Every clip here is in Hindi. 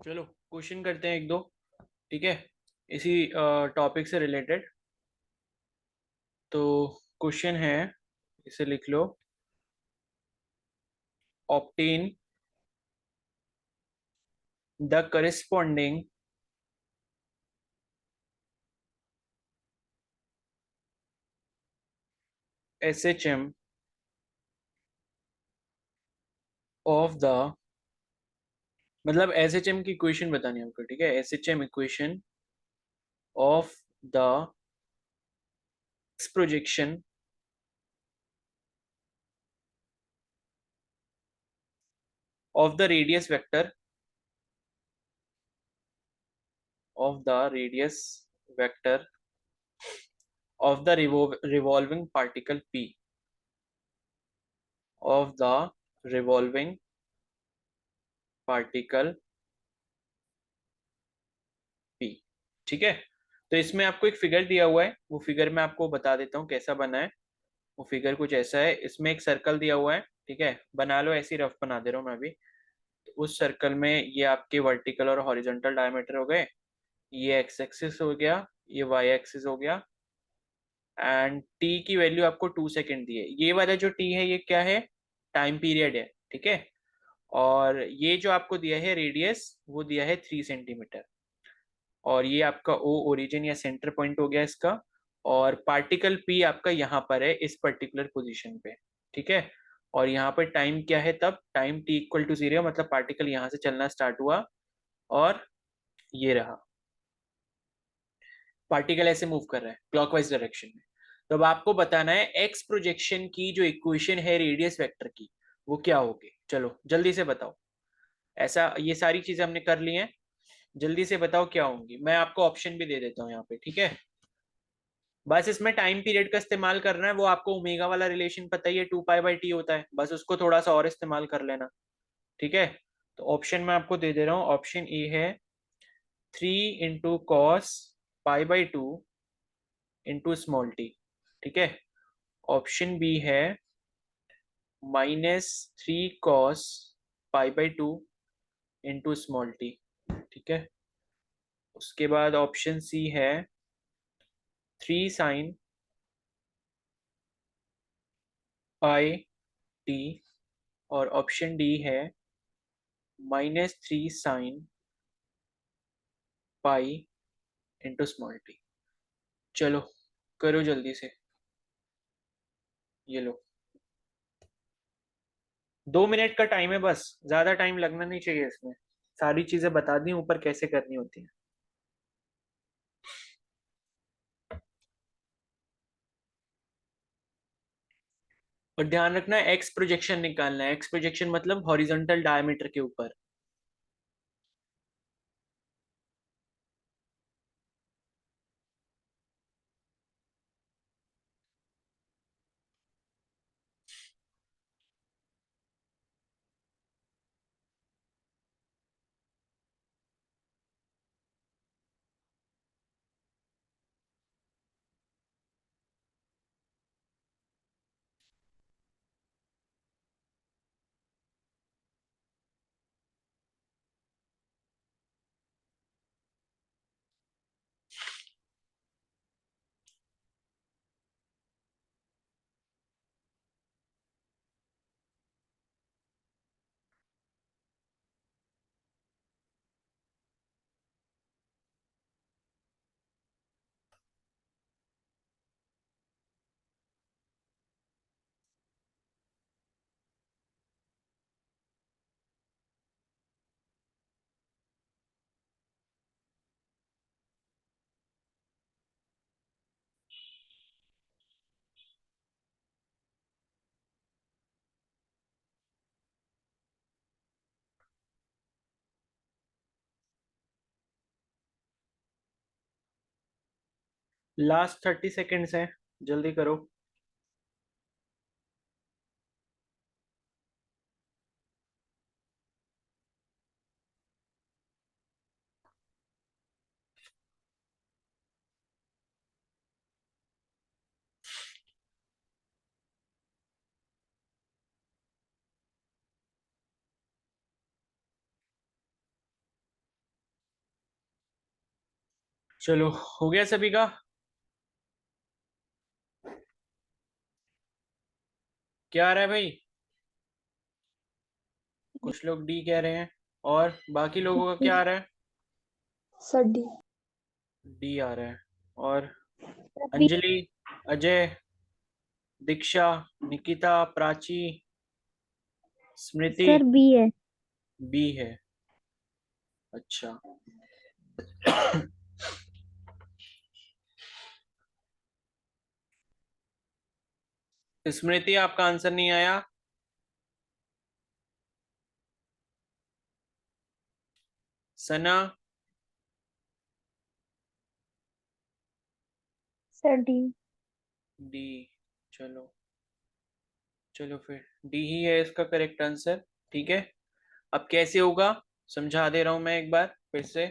चलो क्वेश्चन करते हैं एक दो। ठीक है, इसी टॉपिक से रिलेटेड। तो क्वेश्चन है, इसे लिख लो। Obtain the corresponding SHM of the, मतलब SHM की इक्वेशन बतानी है हमको। ठीक है, SHM equation of the projection of the radius vector of the radius vector of the revolving particle P of the revolving particle P। ठीक है, तो इसमें आपको एक फिगर दिया हुआ है, वो फिगर मैं आपको बता देता हूँ कैसा बना है। वो फिगर कुछ ऐसा है, इसमें एक सर्कल दिया हुआ है। ठीक है, बना लो, ऐसी रफ बना दे रहा हूँ मैं अभी। तो उस सर्कल में ये आपके वर्टिकल और हॉरिजॉन्टल डायमीटर हो गए, ये एक्स एक्सिस हो गया, ये वाई एक्सिस हो गया, एंड टी की वैल्यू आपको 2 सेकेंड दी है। ये वाला जो टी है ये क्या है, टाइम पीरियड है। ठीक है, और ये जो आपको दिया है रेडियस, वो दिया है 3 सेंटीमीटर। और ये आपका ओ ओरिजिन या सेंटर पॉइंट हो गया इसका। और पार्टिकल पी आपका यहाँ पर है इस पर्टिकुलर पोजीशन पे। ठीक है, और यहाँ पर टाइम क्या है, तब टाइम टी इक्वल टू 0, मतलब पार्टिकल यहाँ से चलना स्टार्ट हुआ और ये रहा। पार्टिकल ऐसे मूव कर रहा है क्लॉकवाइज डायरेक्शन में। तो अब आपको बताना है एक्स प्रोजेक्शन की जो इक्वेशन है रेडियस वेक्टर की, वो क्या होगी। चलो जल्दी से बताओ। ऐसा ये सारी चीजें हमने कर ली हैं, जल्दी से बताओ क्या होंगी। मैं आपको ऑप्शन भी दे देता हूँ यहाँ पे। ठीक है, बस इसमें टाइम पीरियड का इस्तेमाल करना है। वो आपको ओमेगा वाला रिलेशन पता ही है, 2 पाई बाई टी होता है, बस उसको थोड़ा सा और इस्तेमाल कर लेना। ठीक है, तो ऑप्शन मैं आपको दे दे रहा हूँ। ऑप्शन ए है 3 × cos π/2 × टी। ठीक है, ऑप्शन बी है -3 cos π/2 × टी। ठीक है, उसके बाद ऑप्शन सी है 3 sin π/टी। और ऑप्शन डी है -3 sin π × टी। चलो करो जल्दी से, ये लो। 2 मिनट का टाइम है बस, ज्यादा टाइम लगना नहीं चाहिए इसमें। सारी चीजें बता दी ऊपर कैसे करनी होती है। और ध्यान रखना है एक्स प्रोजेक्शन निकालना है। एक्स प्रोजेक्शन मतलब हॉरिजॉन्टल डायमीटर के ऊपर। लास्ट 30 सेकेंड्स है, जल्दी करो। चलो हो गया सभी का? क्या आ रहा है भाई? कुछ लोग डी कह रहे हैं, और बाकी लोगों का क्या आ रहा है? Sir D. डी आ रहा है। और B. Anjali, Ajay, Diksha, Nikita, Prachi, Smriti? Sir B है। बी है। अच्छा। स्मृति, आपका आंसर नहीं आया। सना? Sir D. डी। चलो, चलो फिर डी ही है इसका करेक्ट आंसर। ठीक है। अब कैसे होगा, समझा दे रहा हूं मैं एक बार फिर से।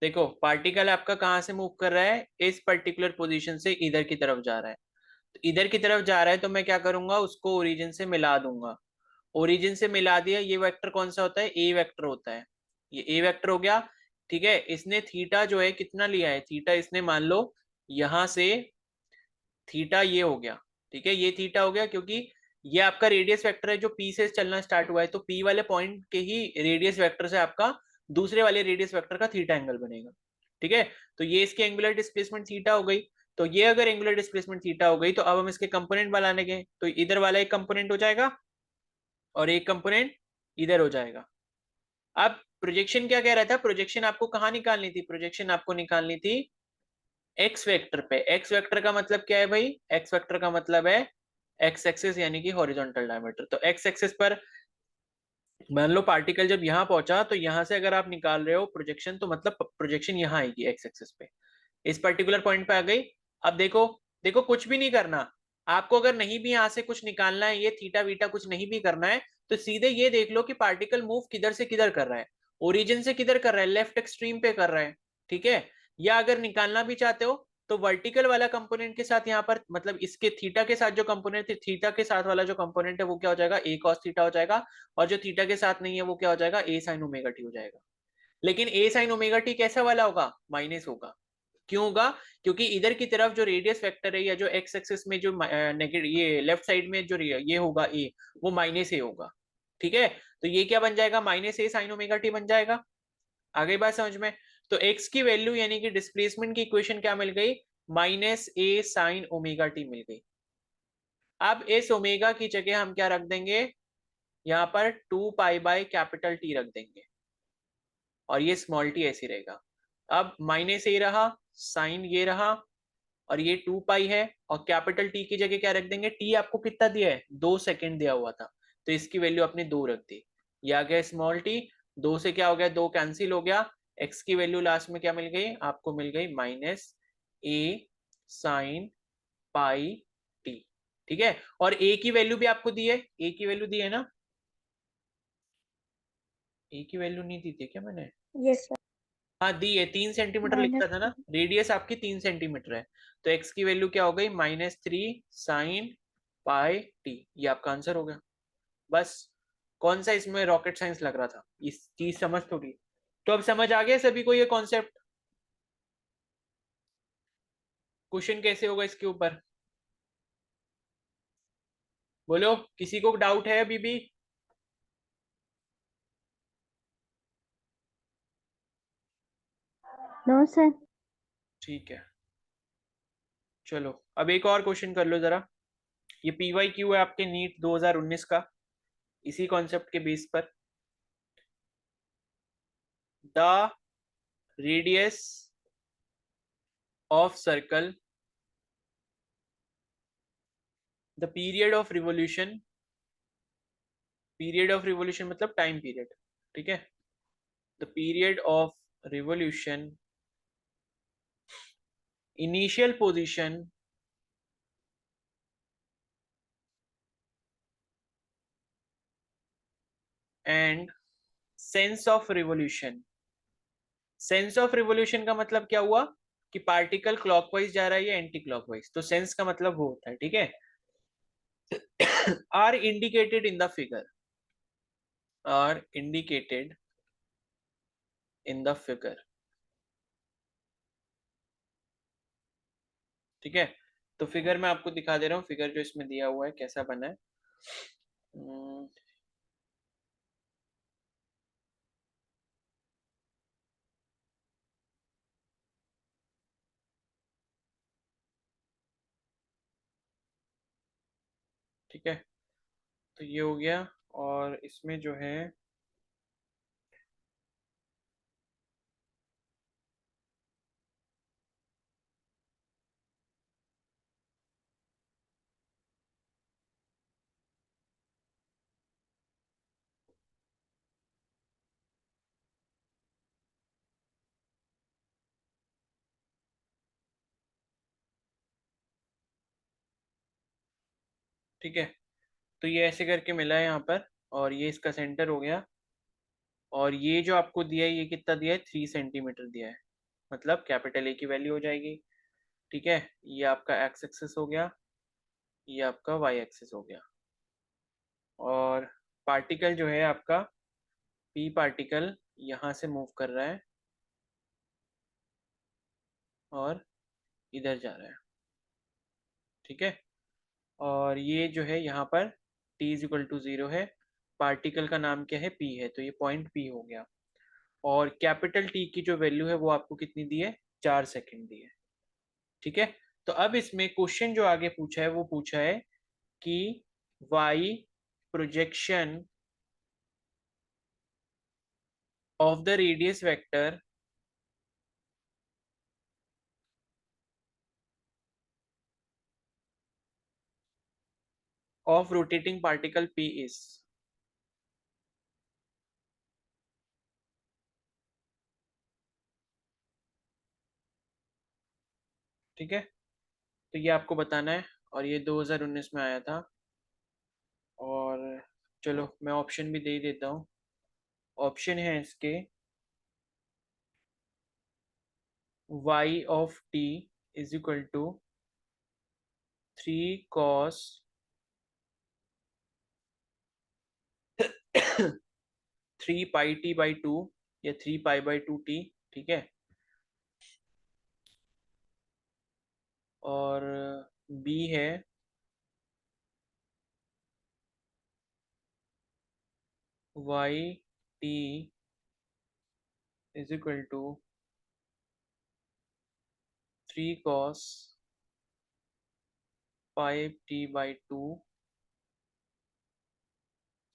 देखो, पार्टिकल आपका कहाँ से मूव कर रहा है, इस पर्टिकुलर पोजीशन से इधर की तरफ जा रहा है। तो इधर की तरफ जा रहा है तो मैं क्या करूंगा, उसको ओरिजिन से मिला दूंगा। ओरिजिन से मिला दिया, ये वेक्टर कौन सा होता है, ए वेक्टर होता है। ये ए वेक्टर हो गया। ठीक है, इसने थीटा जो है कितना लिया है, थीटा इसने मान लो यहां से, थीटा ये हो गया। ठीक है, ये थीटा हो गया, क्योंकि ये आपका रेडियस वेक्टर है जो पी से चलना स्टार्ट हुआ है, तो पी वाले पॉइंट के ही रेडियस वेक्टर से आपका दूसरे वाले रेडियस वेक्टर का थीटा एंगल बनेगा। ठीक है, तो ये इसकी एंगुलर डिस्प्लेसमेंट थीटा हो गई। तो ये अगर एंगुलर डिस्प्लेसमेंट थीटा हो गई, तो अब हम इसके कंपोनेंट बनाने के, तो इधर वाला एक कंपोनेंट हो जाएगा और एक कंपोनेंट इधर हो जाएगा। अब प्रोजेक्शन क्या कह रहा था, प्रोजेक्शन आपको कहाँ निकालनी थी, प्रोजेक्शन आपको निकालनी थी एक्स वेक्टर पे। एक्स वेक्टर का मतलब क्या है भाई, एक्स वेक्टर का मतलब है एक्स एक्सिस यानी कि हॉरिजॉन्टल डायमीटर। तो एक्स एक्सिस पर मान लो पार्टिकल जब यहाँ पहुंचा, तो यहाँ से अगर आप निकाल रहे हो प्रोजेक्शन, तो मतलब प्रोजेक्शन यहाँ आएगी एक्स एक्सिस पे, इस पर्टिकुलर पॉइंट पे आ गई। अब देखो, देखो कुछ भी नहीं करना आपको, अगर नहीं भी यहाँ से कुछ निकालना है, ये थीटा वीटा कुछ नहीं भी करना है, तो सीधे ये देख लो कि पार्टिकल मूव किधर से किधर कर रहा है, ओरिजिन से किधर कर रहा है, लेफ्ट एक्सट्रीम पे कर रहा है। ठीक है, या अगर निकालना भी चाहते हो तो वर्टिकल वाला कंपोनेंट के साथ यहाँ पर, मतलब इसके थीटा के साथ जो कंपोनेंट है, थीटा के साथ वाला जो कंपोनेंट है वो क्या हो जाएगा, ए कॉस थीटा हो जाएगा। और जो थीटा के साथ नहीं है वो क्या हो जाएगा, ए साइन ओमेगा टी हो जाएगा। लेकिन ए साइन ओमेगा टी कैसा वाला होगा, माइनस होगा। क्यों होगा, क्योंकि इधर की तरफ जो रेडियस वेक्टर है, या जो एक्स एक्सिस में जो नेगेटिव, ये लेफ्ट साइड में जो ये होगा ए, वो माइनस ए होगा। ठीक है, तो ये क्या बन जाएगा, माइनस ए साइन ओमेगा टी बन जाएगा। आगे बात समझ में? तो एक्स की वैल्यू यानी कि डिस्प्लेसमेंट की इक्वेशन क्या मिल गई, माइनस ए साइन ओमेगा टी मिल गई। अब इस ओमेगा की जगह हम क्या रख देंगे, यहाँ पर 2 पाई बाय कैपिटल टी रख देंगे, और ये स्मॉल टी ऐसे रहेगा। अब माइनस ए रहा, साइन ये रहा, और ये 2 पाई है, और कैपिटल टी की जगह क्या रख देंगे, टी आपको कितना दिया है, 2 सेकेंड दिया हुआ था, तो इसकी वैल्यू अपने 2 रख दी। ये आ गया स्मॉल टी, 2 से क्या हो गया, 2 कैंसिल हो गया। एक्स की वैल्यू लास्ट में क्या मिल गई, आपको मिल गई माइनस ए साइन पाई टी। ठीक है, और ए की वैल्यू भी आपको दी है, ए की वैल्यू दी है ना, ए की वैल्यू नहीं दी थी क्या मैंने? Yes sir. हाँ दी है, 3 सेंटीमीटर लिखा था ना, -3। रेडियस आपकी 3 सेंटीमीटर है। तो एक्स की वैल्यू क्या हो गई, -3 साइन पाई टी। ये आपका आंसर हो गया। बस, कौन सा इसमें रॉकेट साइंस लग रहा था, इस चीज समझ थोड़ी। तो अब समझ आ गया सभी को ये कॉन्सेप्ट, क्वेश्चन कैसे होगा इसके ऊपर, बोलो किसी को डाउट है अभी भी? No sir. ठीक है, चलो अब एक और क्वेश्चन कर लो जरा। ये पीवाई क्यू है आपके नीट 2019 का, इसी कॉन्सेप्ट के बेस पर। The radius of circle, the period of revolution, period of revolution मतलब टाइम पीरियड। ठीक है, the period of revolution, initial position and sense of revolution. Sense of revolution का मतलब क्या हुआ, कि पार्टिकल क्लॉकवाइज जा रहा है या एंटी क्लॉकवाइज, तो सेंस का मतलब वो होता है। ठीक है, are indicated in the figure, are indicated in the figure. ठीक है, तो फिगर मैं आपको दिखा दे रहा हूँ, फिगर जो इसमें दिया हुआ है कैसा बना है। हम्म, ठीक है, तो ये हो गया। और इसमें जो है ठीक है, तो ये ऐसे करके मिला है यहाँ पर, और ये इसका सेंटर हो गया। और ये जो आपको दिया है ये कितना दिया है, 3 सेंटीमीटर दिया है, मतलब कैपिटल ए की वैल्यू हो जाएगी। ठीक है, ये आपका एक्स एक्सिस हो गया, ये आपका वाई एक्सिस हो गया। और पार्टिकल जो है आपका पी पार्टिकल यहाँ से मूव कर रहा है और इधर जा रहा है। ठीक है, और ये जो है यहाँ पर t इज इक्वल टू 0 है, पार्टिकल का नाम क्या है, p है, तो ये पॉइंट p हो गया। और कैपिटल T की जो वैल्यू है वो आपको कितनी दी है, 4 सेकेंड दी है। ठीक है, तो अब इसमें क्वेश्चन जो आगे पूछा है वो पूछा है कि y projection of the radius vector of rotating particle p is. ठीक है, तो ये आपको बताना है, और ये 2019 में आया था। और चलो मैं ऑप्शन भी दे ही देता हूँ। ऑप्शन है इसके y of t is equal to 3 cos 3 pi t by 2 या 3 पाई बाई 2 t। ठीक है, और b है y t is equal to 3 cos 5t by 2।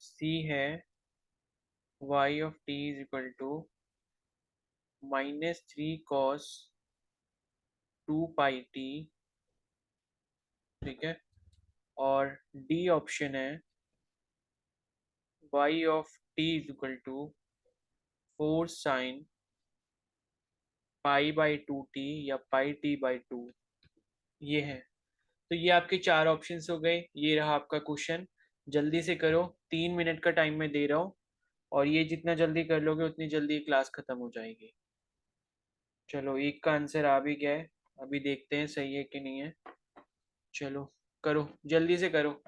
c है y of t is equal to -3 cos 2 pi t। ठीक है, और डी ऑप्शन है y of t is equal to 4 sin pi by 2 t या पाई t बाई 2। ये है, तो ये आपके 4 ऑप्शंस हो गए। ये रहा आपका क्वेश्चन, जल्दी से करो, 3 मिनट का टाइम मैं दे रहा हूँ, और ये जितना जल्दी कर लोगे उतनी जल्दी क्लास खत्म हो जाएगी। चलो एक का आंसर आ भी गया है, अभी देखते हैं सही है कि नहीं है। चलो करो, जल्दी से करो।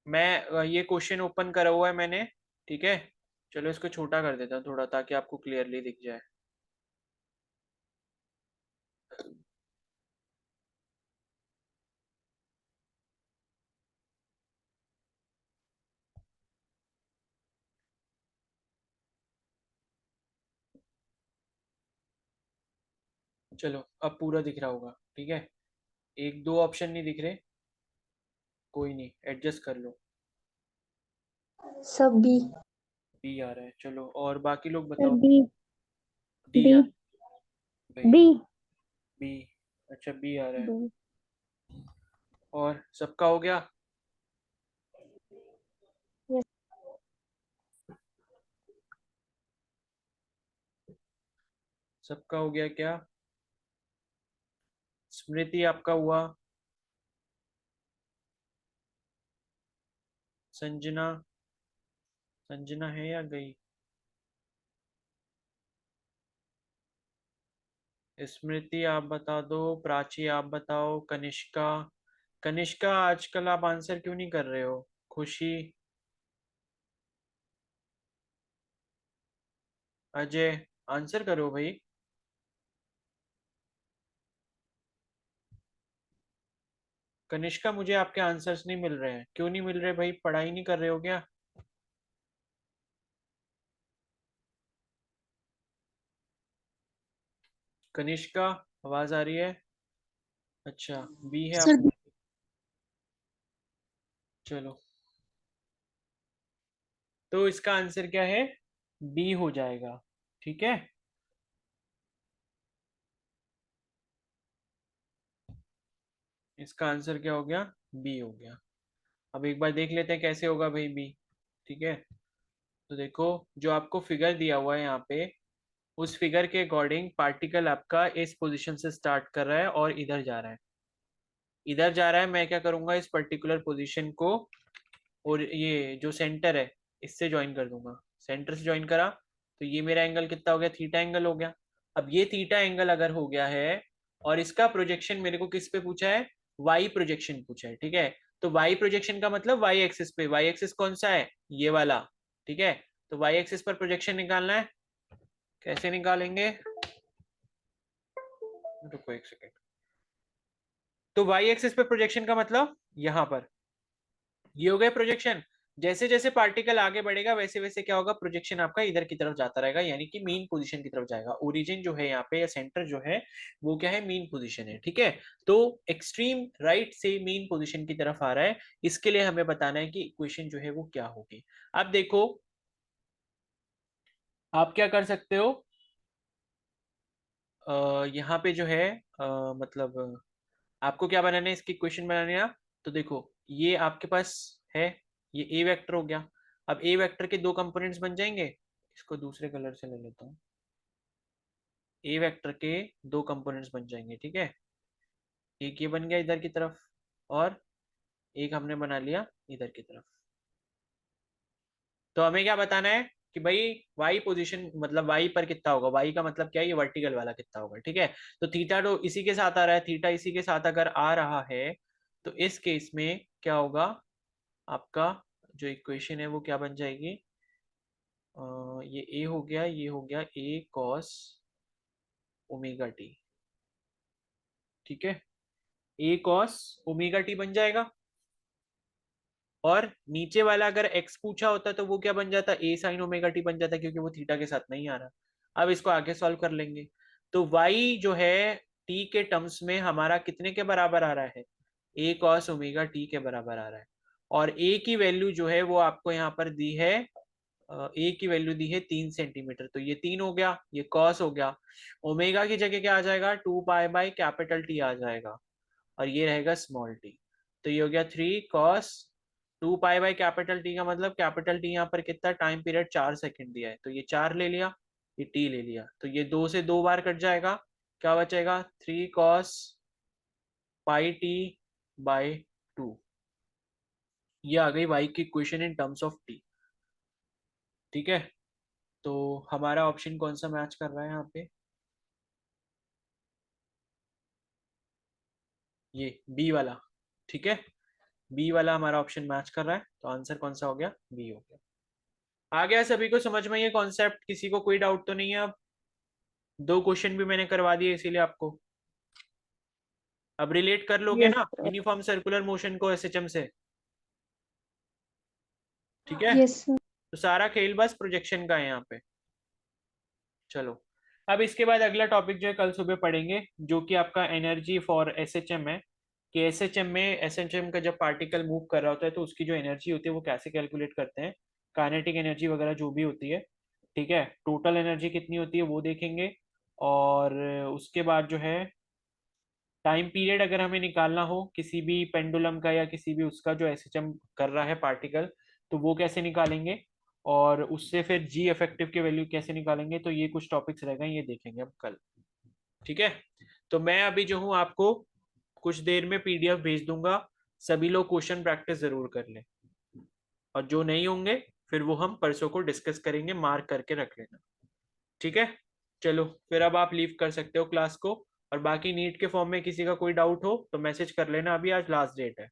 मैं ये क्वेश्चन ओपन करा हुआ है मैंने। ठीक है, चलो इसको छोटा कर देता हूँ थोड़ा, ताकि आपको क्लियरली दिख जाए। चलो अब पूरा दिख रहा होगा। ठीक है, एक दो ऑप्शन नहीं दिख रहे, कोई नहीं, एडजस्ट कर लो। सब बी। बी आ रहा है, चलो और बाकी लोग सर बताओ। बी। D B. आ भाई, बी। बी, अच्छा बी आ रहा है। बी। और सबका हो गया। यस। सबका हो गया क्या, स्मृति आपका हुआ, संजना, संजना है या गई, स्मृति आप बता दो, प्राची आप बताओ, कनिष्का, कनिष्का आजकल आप आंसर क्यों नहीं कर रहे हो, खुशी, अजय, आंसर करो भाई। कनिष्का, मुझे आपके आंसर्स नहीं मिल रहे हैं। क्यों नहीं मिल रहे भाई, पढ़ाई नहीं कर रहे हो क्या? कनिष्का, आवाज आ रही है? अच्छा, बी है सर आप। बी। चलो, तो इसका आंसर क्या है? बी हो जाएगा। ठीक है, इसका आंसर क्या हो गया? बी हो गया। अब एक बार देख लेते हैं कैसे होगा भाई बी। ठीक है, तो देखो, जो आपको फिगर दिया हुआ है यहाँ पे, उस फिगर के अकॉर्डिंग पार्टिकल आपका इस पोजीशन से स्टार्ट कर रहा है और इधर जा रहा है। इधर जा रहा है, मैं क्या करूंगा, इस पर्टिकुलर पोजीशन को और ये जो सेंटर है इससे ज्वाइन कर दूंगा। सेंटर से ज्वाइन करा तो ये मेरा एंगल कितना हो गया? थीटा एंगल हो गया। अब ये थीटा एंगल अगर हो गया है और इसका प्रोजेक्शन मेरे को किस पे पूछा है? वाई प्रोजेक्शन पूछा है। ठीक है, तो वाई प्रोजेक्शन का मतलब वाई एक्सिस पे। वाई एक्सिस कौन सा है? ये वाला। ठीक है, तो वाई एक्सिस पर प्रोजेक्शन निकालना है। कैसे निकालेंगे? रुको एक सेकेंड। तो वाई एक्सिस पे प्रोजेक्शन का मतलब यहां पर ये हो गया प्रोजेक्शन। जैसे जैसे पार्टिकल आगे बढ़ेगा वैसे वैसे क्या होगा? प्रोजेक्शन आपका इधर की तरफ जाता रहेगा, यानी कि मीन पोजीशन की तरफ जाएगा। ओरिजिन जो है यहाँ पे या सेंटर जो है वो क्या है? मीन पोजीशन है। ठीक है, तो एक्सट्रीम राइट से मीन पोजीशन की तरफ आ रहा है। इसके लिए हमें बताना है कि इक्वेशन जो है वो क्या होगी। अब देखो, आप क्या कर सकते हो, यहाँ पे जो है मतलब आपको क्या बनाना है? इसकी इक्वेशन बनानी है ना। तो देखो, ये आपके पास है, ये ए वेक्टर हो गया। अब ए वेक्टर के दो कंपोनेंट्स बन जाएंगे। इसको दूसरे कलर से ले लेता हूँ। ए वेक्टर के दो कंपोनेंट्स बन जाएंगे। ठीक है, एक ये बन गया इधर की तरफ और एक हमने बना लिया इधर की तरफ। तो हमें क्या बताना है कि भाई वाई पोजीशन मतलब वाई पर कितना होगा? वाई का मतलब क्या है? ये वर्टिकल वाला कितना होगा। ठीक है, तो थीटा तो इसी के साथ आ रहा है, थीटा इसी के साथ अगर आ रहा है तो इस केस में क्या होगा? आपका जो इक्वेशन है वो क्या बन जाएगी? ये ए हो गया, ये हो गया ए कॉस ओमेगा टी। ठीक है, ए कॉस ओमेगा टी बन जाएगा। और नीचे वाला अगर x पूछा होता तो वो क्या बन जाता? ए साइन ओमेगा टी बन जाता, क्योंकि वो थीटा के साथ नहीं आ रहा। अब इसको आगे सॉल्व कर लेंगे। तो y जो है t के टर्म्स में हमारा कितने के बराबर आ रहा है? ए कॉस ओमेगा टी के बराबर आ रहा है। और a की वैल्यू जो है वो आपको यहाँ पर दी है, ए की वैल्यू दी है 3 सेंटीमीटर। तो ये 3 हो गया, ये कॉस हो गया। ओमेगा की जगह क्या आ जाएगा? 2 पाई बाई कैपिटल टी आ जाएगा और ये रहेगा स्मॉल टी। तो ये हो गया 3 cos 2 pi by capital T का मतलब कैपिटल टी यहाँ पर कितना टाइम पीरियड 4 सेकंड दिया है, तो ये 4 ले लिया, ये टी ले लिया, तो ये 2 से 2 बार कट जाएगा। क्या बचेगा? 3 cos पाई टी बाई 2। ये आ गई वाई की equation in terms of T. ठीक है, तो हमारा ऑप्शन कौन सा मैच कर रहा है यहाँ पे? ये बी वाला। ठीक है, बी वाला हमारा ऑप्शन मैच कर रहा है, तो आंसर कौन सा हो गया? बी हो गया। आ गया सभी को समझ में ये कॉन्सेप्ट? किसी को कोई डाउट तो नहीं है? अब दो क्वेश्चन भी मैंने करवा दिए इसीलिए आपको। अब रिलेट कर लोगे यस ना सर। यूनिफॉर्म सर्कुलर मोशन को एसएचएम से? ठीक है, यस सर। तो सारा खेल बस प्रोजेक्शन का है यहाँ पे। चलो, अब इसके बाद अगला टॉपिक जो है कल सुबह पढ़ेंगे, जो कि आपका एनर्जी फॉर एसएचएम है। कि एसएचएम में एसएचएम का जब पार्टिकल मूव कर रहा होता है तो उसकी जो एनर्जी होती है वो कैसे कैलकुलेट करते हैं, काइनेटिक एनर्जी वगैरह जो भी होती है। ठीक है, टोटल एनर्जी कितनी होती है वो देखेंगे। और उसके बाद जो है टाइम पीरियड अगर हमें निकालना हो किसी भी पेंडुलम का या किसी भी उसका जो एसएचएम कर रहा है पार्टिकल, तो वो कैसे निकालेंगे। और उससे फिर जी इफेक्टिव की वैल्यू कैसे निकालेंगे, तो ये कुछ टॉपिक्स रह गए, ये देखेंगे अब कल। ठीक है, तो मैं अभी जो हूँ आपको कुछ देर में पीडीएफ भेज दूंगा। सभी लोग क्वेश्चन प्रैक्टिस जरूर कर लें, और जो नहीं होंगे फिर वो हम परसों को डिस्कस करेंगे, मार्क करके रख लेना। ठीक है, चलो फिर अब आप लीव कर सकते हो क्लास को। और बाकी नीट के फॉर्म में किसी का कोई डाउट हो तो मैसेज कर लेना, अभी आज लास्ट डेट है।